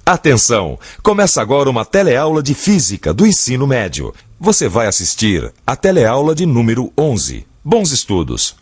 Atenção! Começa agora uma teleaula de Física do Ensino Médio. Você vai assistir a teleaula de número 11. Bons estudos!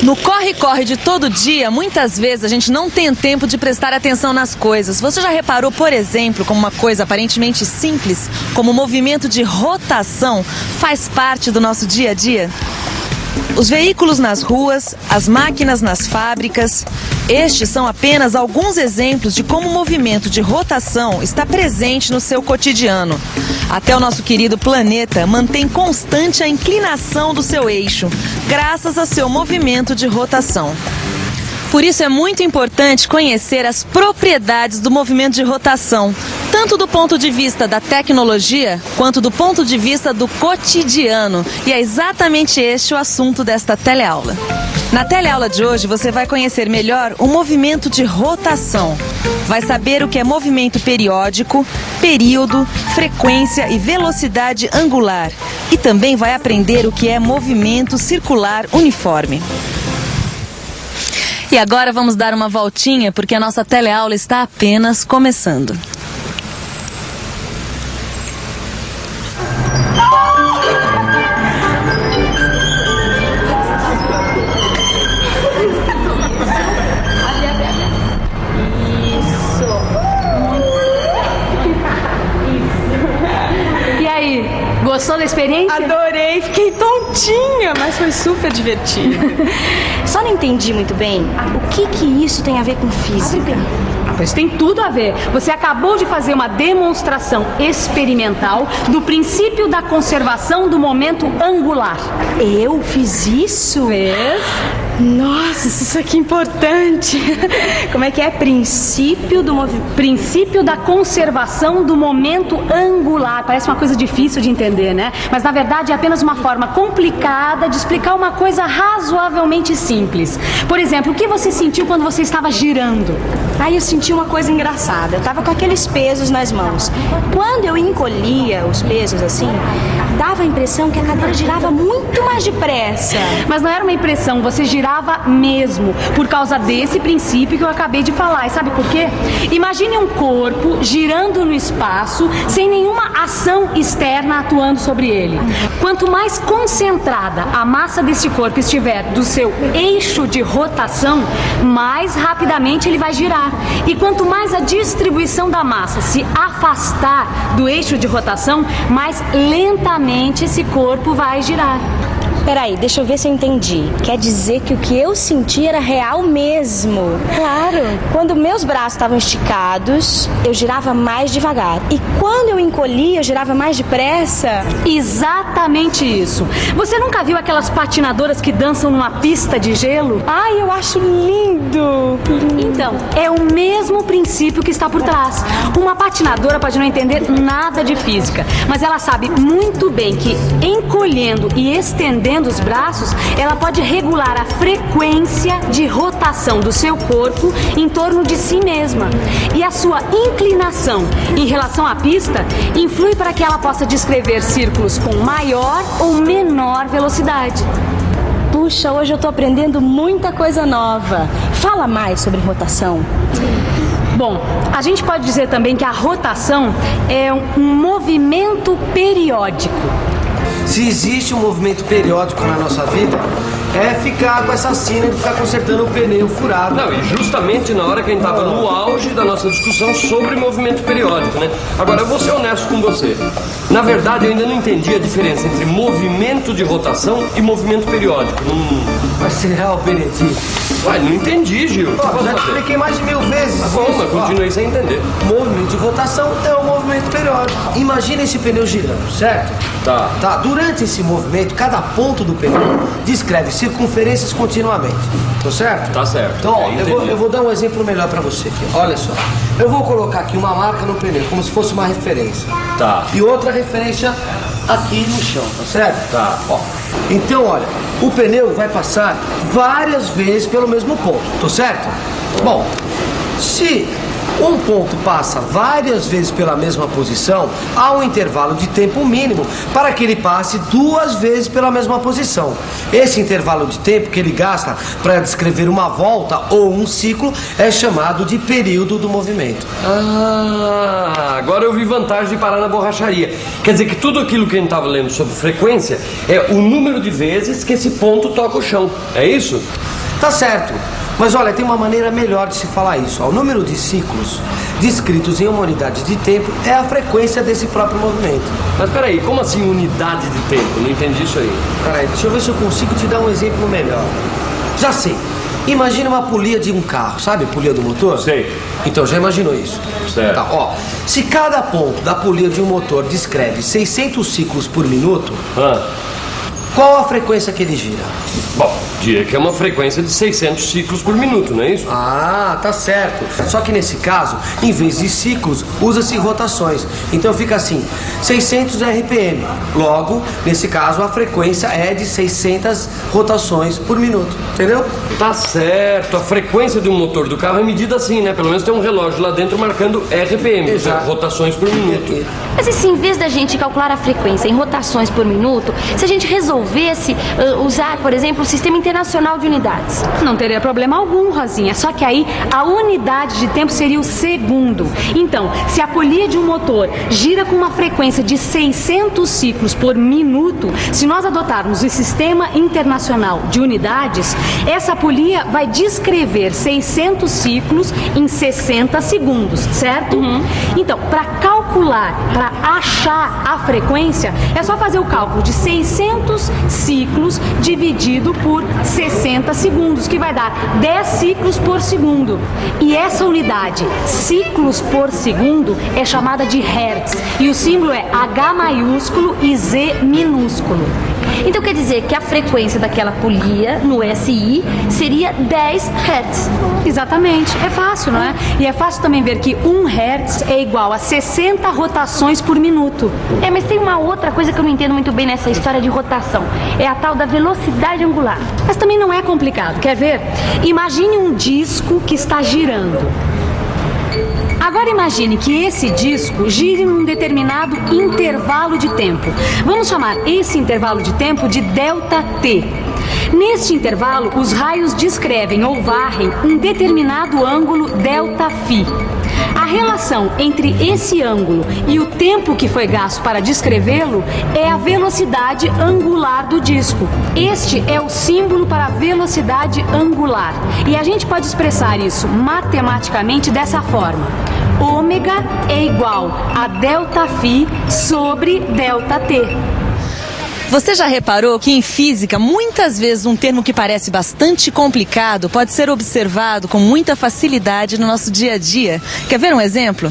No corre-corre de todo dia, muitas vezes a gente não tem tempo de prestar atenção nas coisas. Você já reparou, por exemplo, como uma coisa aparentemente simples, como o movimento de rotação, faz parte do nosso dia a dia? Os veículos nas ruas, as máquinas nas fábricas, estes são apenas alguns exemplos de como o movimento de rotação está presente no seu cotidiano. Até o nosso querido planeta mantém constante a inclinação do seu eixo, graças ao seu movimento de rotação. Por isso é muito importante conhecer as propriedades do movimento de rotação, tanto do ponto de vista da tecnologia, quanto do ponto de vista do cotidiano. E é exatamente este o assunto desta teleaula. Na teleaula de hoje você vai conhecer melhor o movimento de rotação. Vai saber o que é movimento periódico, período, frequência e velocidade angular. E também vai aprender o que é movimento circular uniforme. E agora vamos dar uma voltinha porque a nossa teleaula está apenas começando. Gostou da experiência? Adorei, fiquei tontinha, mas foi super divertido. Só não entendi muito bem o que isso tem a ver com física. Pois tem tudo a ver. Você acabou de fazer uma demonstração experimental do princípio da conservação do momento angular. Eu fiz isso? Fez? Nossa, isso aqui é importante. Como é que é? Princípio da conservação do momento angular. Parece uma coisa difícil de entender, né? Mas na verdade é apenas uma forma complicada de explicar uma coisa razoavelmente simples. Por exemplo, o que você sentiu quando você estava girando? Aí eu senti uma coisa engraçada. Eu tava com aqueles pesos nas mãos. Quando eu encolhia os pesos assim, dava a impressão que a cadeira girava muito mais depressa. Mas não era uma impressão, você girava mesmo, por causa desse princípio que eu acabei de falar. E sabe por quê? Imagine um corpo girando no espaço sem nenhuma ação externa atuando sobre ele. Quanto mais concentrada a massa desse corpo estiver do seu eixo de rotação, mais rapidamente ele vai girar. E quanto mais a distribuição da massa se afastar do eixo de rotação, mais lentamente esse corpo vai girar. Peraí, deixa eu ver se eu entendi. Quer dizer que o que eu senti era real mesmo? Claro. Quando meus braços estavam esticados, eu girava mais devagar. E quando eu encolhia, eu girava mais depressa? Exatamente isso. Você nunca viu aquelas patinadoras que dançam numa pista de gelo? Ai, eu acho lindo. Então, é o mesmo princípio que está por trás. Uma patinadora pode não entender nada de física, mas ela sabe muito bem que encolhendo e estendendo os braços, ela pode regular a frequência de rotação do seu corpo em torno de si mesma. E a sua inclinação em relação à pista influi para que ela possa descrever círculos com maior ou menor velocidade. Puxa, hoje eu tô aprendendo muita coisa nova. Fala mais sobre rotação. Bom, a gente pode dizer também que a rotação é um movimento periódico. Se existe um movimento periódico na nossa vida, é ficar com essa sina de ficar consertando o pneu furado. Não, e justamente na hora que a gente estava no auge da nossa discussão sobre movimento periódico, né? Agora, eu vou ser honesto com você. Na verdade, eu ainda não entendi a diferença entre movimento de rotação e movimento periódico. Mas será, Benedito? Uai, não entendi, Gil. Já te expliquei mais de 1000 vezes. Tá bom, mas continuei sem entender. Movimento de rotação é um movimento periódico. Imagina esse pneu girando, certo? Tá. Durante esse movimento, cada ponto do pneu descreve circunferências continuamente. Tá certo? Tá certo. Então, ó, eu vou dar um exemplo melhor pra você aqui. Olha só. Eu vou colocar aqui uma marca no pneu, como se fosse uma referência. Tá. E outra referência aqui no chão, tá certo? Tá. Ó. Então, olha, o pneu vai passar várias vezes pelo mesmo ponto, tá certo? Bom, se Um ponto passa várias vezes pela mesma posição, há um intervalo de tempo mínimo para que ele passe 2 vezes pela mesma posição. Esse intervalo de tempo que ele gasta para descrever uma volta ou um ciclo é chamado de período do movimento. Ah, agora eu vi vantagem de parar na borracharia. Quer dizer que tudo aquilo que a gente estava lendo sobre frequência é o número de vezes que esse ponto toca o chão. É isso? Tá certo. Mas olha, tem uma maneira melhor de se falar isso. O número de ciclos descritos em uma unidade de tempo é a frequência desse próprio movimento. Mas peraí, como assim unidade de tempo? Não entendi isso aí. Peraí, deixa eu ver se eu consigo te dar um exemplo melhor. Já sei. Imagina uma polia de um carro, sabe? Polia do motor? Sei. Então, já imaginou isso? Certo. Tá, ó. Se cada ponto da polia de um motor descreve 600 ciclos por minuto, qual a frequência que ele gira? Bom, diria que é uma frequência de 600 ciclos por minuto, não é isso? Ah, tá certo. Só que nesse caso, em vez de ciclos, usa-se rotações. Então fica assim, 600 RPM. Logo, nesse caso, a frequência é de 600 rotações por minuto. Entendeu? Tá certo. A frequência de um motor do carro é medida assim, né? Pelo menos tem um relógio lá dentro marcando RPM, Exato. rotações por minuto. Mas e se em vez da gente calcular a frequência em rotações por minuto, se a gente resolvesse usar, por exemplo, o Sistema Internacional de Unidades? Não teria problema algum, Rosinha. Só que aí a unidade de tempo seria o segundo. Então, se a polia de um motor gira com uma frequência de 600 ciclos por minuto, se nós adotarmos o Sistema Internacional de Unidades, essa polia vai descrever 600 ciclos em 60 segundos, certo? Então, para calcular, para achar a frequência, é só fazer o cálculo de 600 ciclos dividido por 60 segundos, que vai dar 10 ciclos por segundo. E essa unidade, ciclos por segundo, é chamada de Hertz. E o símbolo é H maiúsculo e Z minúsculo. Então quer dizer que a frequência daquela polia no SI seria 10 Hz. Exatamente, é fácil, não é? E é fácil também ver que 1 Hz é igual a 60 rotações por minuto. Mas tem uma outra coisa que eu não entendo muito bem nessa história de rotação. É a tal da velocidade angular. Mas também não é complicado, quer ver? Imagine um disco que está girando. Agora imagine que esse disco gire num determinado intervalo de tempo. Vamos chamar esse intervalo de tempo de ΔT. Neste intervalo, os raios descrevem ou varrem um determinado ângulo ΔΦ. A relação entre esse ângulo e o tempo que foi gasto para descrevê-lo é a velocidade angular do disco. Este é o símbolo para a velocidade angular. E a gente pode expressar isso matematicamente dessa forma. Ômega é igual a ΔΦ sobre ΔT. Você já reparou que em física, muitas vezes um termo que parece bastante complicado pode ser observado com muita facilidade no nosso dia a dia? Quer ver um exemplo?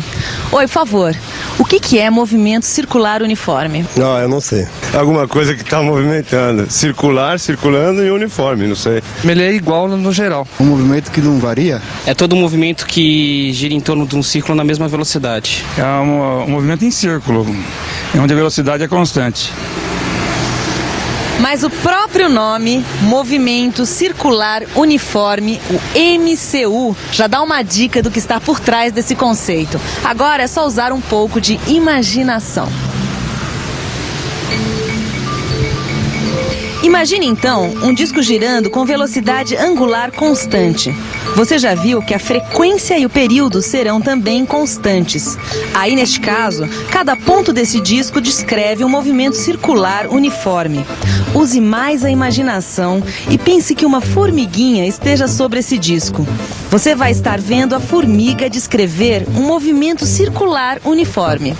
Oi, por favor, o que é movimento circular uniforme? Não, eu não sei. Alguma coisa que está movimentando. Circular, circulando e uniforme, não sei. Ele é igual no geral. Um movimento que não varia? É todo movimento que gira em torno de um círculo na mesma velocidade. É um movimento em círculo, onde a velocidade é constante. Mas o próprio nome, Movimento Circular Uniforme, o MCU, já dá uma dica do que está por trás desse conceito. Agora é só usar um pouco de imaginação. Imagine então um disco girando com velocidade angular constante. Você já viu que a frequência e o período serão também constantes. Aí, neste caso, cada ponto desse disco descreve um movimento circular uniforme. Use mais a imaginação e pense que uma formiguinha esteja sobre esse disco. Você vai estar vendo a formiga descrever um movimento circular uniforme.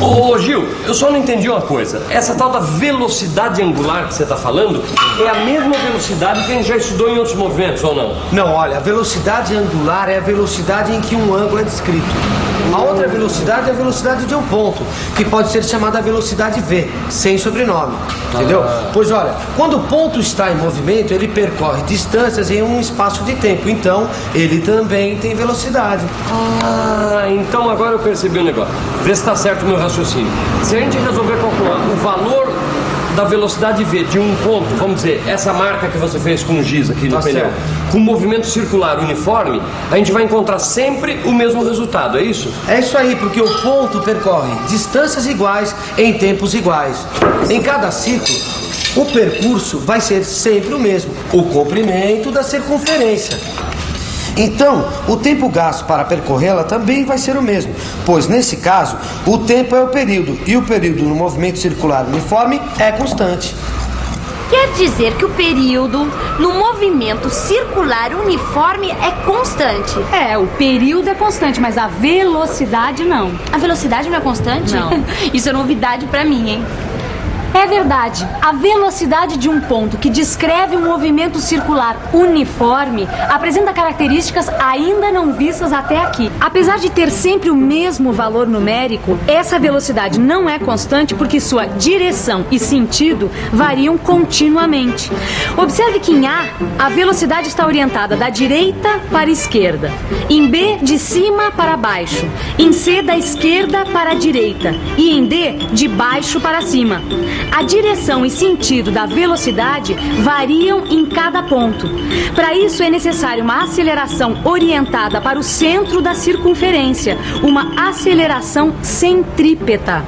Ô Gil, eu só não entendi uma coisa. Essa tal da velocidade angular que você está falando é a mesma velocidade que a gente já estudou em outros movimentos, ou não? Não, olha, a velocidade angular é a velocidade em que um ângulo é descrito. A outra velocidade é a velocidade de um ponto, que pode ser chamada velocidade V, sem sobrenome, entendeu? Pois olha, quando o ponto está em movimento, ele percorre distâncias em um espaço de tempo, então ele também tem velocidade. Ah, então agora eu percebi um negócio. Vê se está certo o meu raciocínio. Se a gente resolver calcular o valor da velocidade V de um ponto, vamos dizer, essa marca que você fez com o giz aqui no pneu, com movimento circular uniforme, a gente vai encontrar sempre o mesmo resultado, é isso? É isso aí, porque o ponto percorre distâncias iguais em tempos iguais. Em cada ciclo, o percurso vai ser sempre o mesmo, o comprimento da circunferência. Então, o tempo gasto para percorrê-la também vai ser o mesmo, pois nesse caso, o tempo é o período, e o período no movimento circular uniforme é constante. Quer dizer que o período no movimento circular uniforme é constante? É, o período é constante, mas a velocidade não. A velocidade não é constante? Não. Isso é novidade pra mim, hein? É verdade. A velocidade de um ponto que descreve um movimento circular uniforme apresenta características ainda não vistas até aqui. Apesar de ter sempre o mesmo valor numérico, essa velocidade não é constante porque sua direção e sentido variam continuamente. Observe que em A velocidade está orientada da direita para a esquerda. Em B, de cima para baixo. Em C, da esquerda para a direita. E em D, de baixo para cima. A direção e sentido da velocidade variam em cada ponto. Para isso é necessário uma aceleração orientada para o centro da circunferência, uma aceleração centrípeta.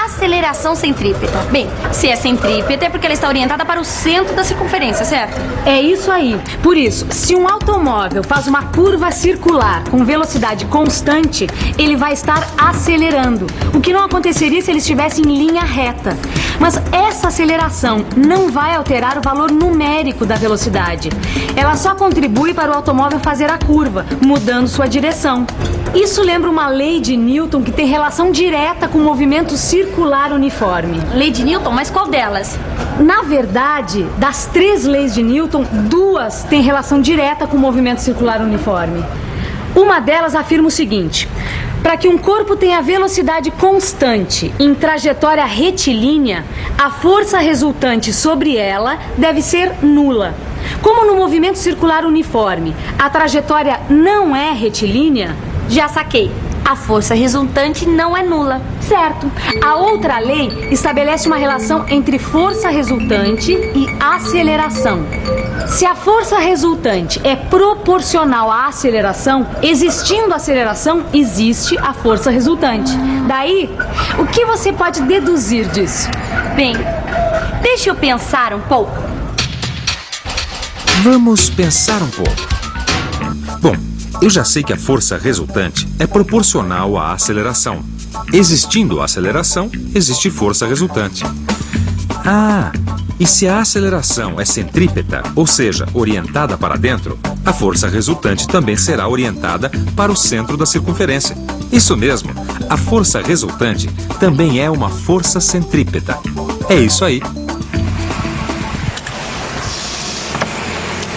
Aceleração centrípeta. Bem, se é centrípeta é porque ela está orientada para o centro da circunferência, certo? É isso aí. Por isso, se um automóvel faz uma curva circular com velocidade constante, ele vai estar acelerando, o que não aconteceria se ele estivesse em linha reta. Mas essa aceleração não vai alterar o valor numérico da velocidade. Ela só contribui para o automóvel fazer a curva, mudando sua direção. Isso lembra uma lei de Newton que tem relação direta com o movimento circular uniforme. Lei de Newton? Mas qual delas? Na verdade, das 3 leis de Newton, 2 têm relação direta com o movimento circular uniforme. Uma delas afirma o seguinte: para que um corpo tenha velocidade constante em trajetória retilínea, a força resultante sobre ela deve ser nula. Como no movimento circular uniforme, a trajetória não é retilínea, já saquei. A força resultante não é nula. Certo. A outra lei estabelece uma relação entre força resultante e aceleração. Se a força resultante é proporcional à aceleração, existindo aceleração, existe a força resultante. Daí, o que você pode deduzir disso? Bem, deixa eu pensar um pouco. Vamos pensar um pouco. Bom, eu já sei que a força resultante é proporcional à aceleração. Existindo a aceleração, existe força resultante. E se a aceleração é centrípeta, ou seja, orientada para dentro, a força resultante também será orientada para o centro da circunferência. Isso mesmo, a força resultante também é uma força centrípeta. É isso aí.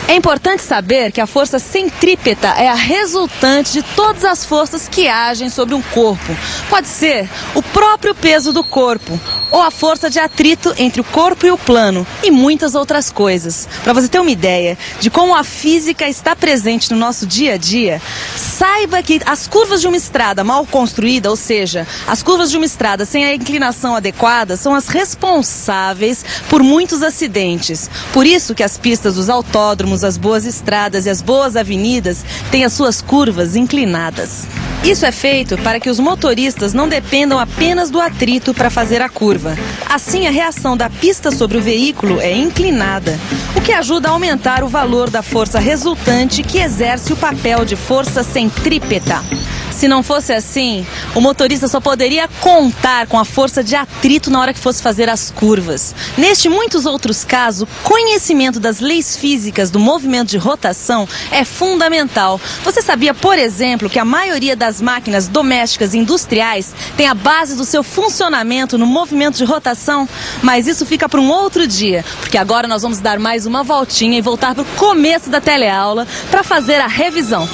É importante saber que a força centrípeta é a resultante de todas as forças que agem sobre um corpo. Pode ser o próprio peso do corpo, ou a força de atrito entre o corpo e o plano, e muitas outras coisas. Para você ter uma ideia de como a física está presente no nosso dia a dia, saiba que as curvas de uma estrada mal construída, ou seja, as curvas de uma estrada sem a inclinação adequada, são as responsáveis por muitos acidentes. Por isso que as pistas dos autódromos, as boas estradas e as boas avenidas têm as suas curvas inclinadas. Isso é feito para que os motoristas não dependam apenas do atrito para fazer a curva. Assim, a reação da pista sobre o veículo é inclinada, o que ajuda a aumentar o valor da força resultante que exerce o papel de força centrípeta. Se não fosse assim, o motorista só poderia contar com a força de atrito na hora que fosse fazer as curvas. Neste e muitos outros casos, o conhecimento das leis físicas do movimento de rotação é fundamental. Você sabia, por exemplo, que a maioria das máquinas domésticas e industriais tem a base do seu funcionamento no movimento de rotação? Mas isso fica para um outro dia, porque agora nós vamos dar mais uma voltinha e voltar para o começo da teleaula para fazer a revisão.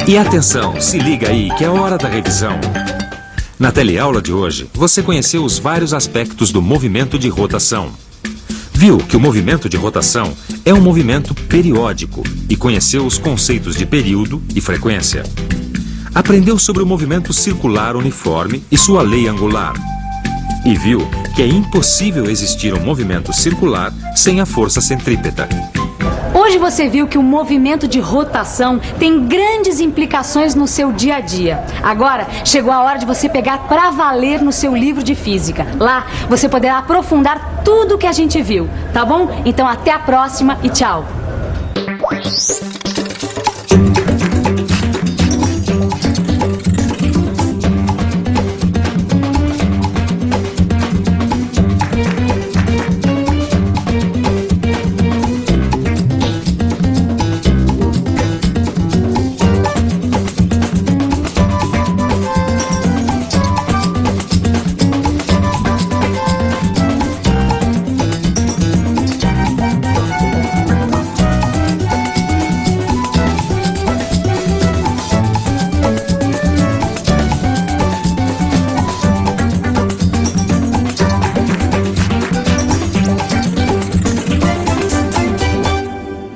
E atenção, se liga aí que é hora da revisão. Na teleaula de hoje, você conheceu os vários aspectos do movimento de rotação. Viu que o movimento de rotação é um movimento periódico e conheceu os conceitos de período e frequência. Aprendeu sobre o movimento circular uniforme e sua lei angular. e viu que é impossível existir um movimento circular sem a força centrípeta. Hoje você viu que o movimento de rotação tem grandes implicações no seu dia a dia. Agora chegou a hora de você pegar pra valer no seu livro de física. Lá você poderá aprofundar tudo que a gente viu, tá bom? Então até a próxima e tchau!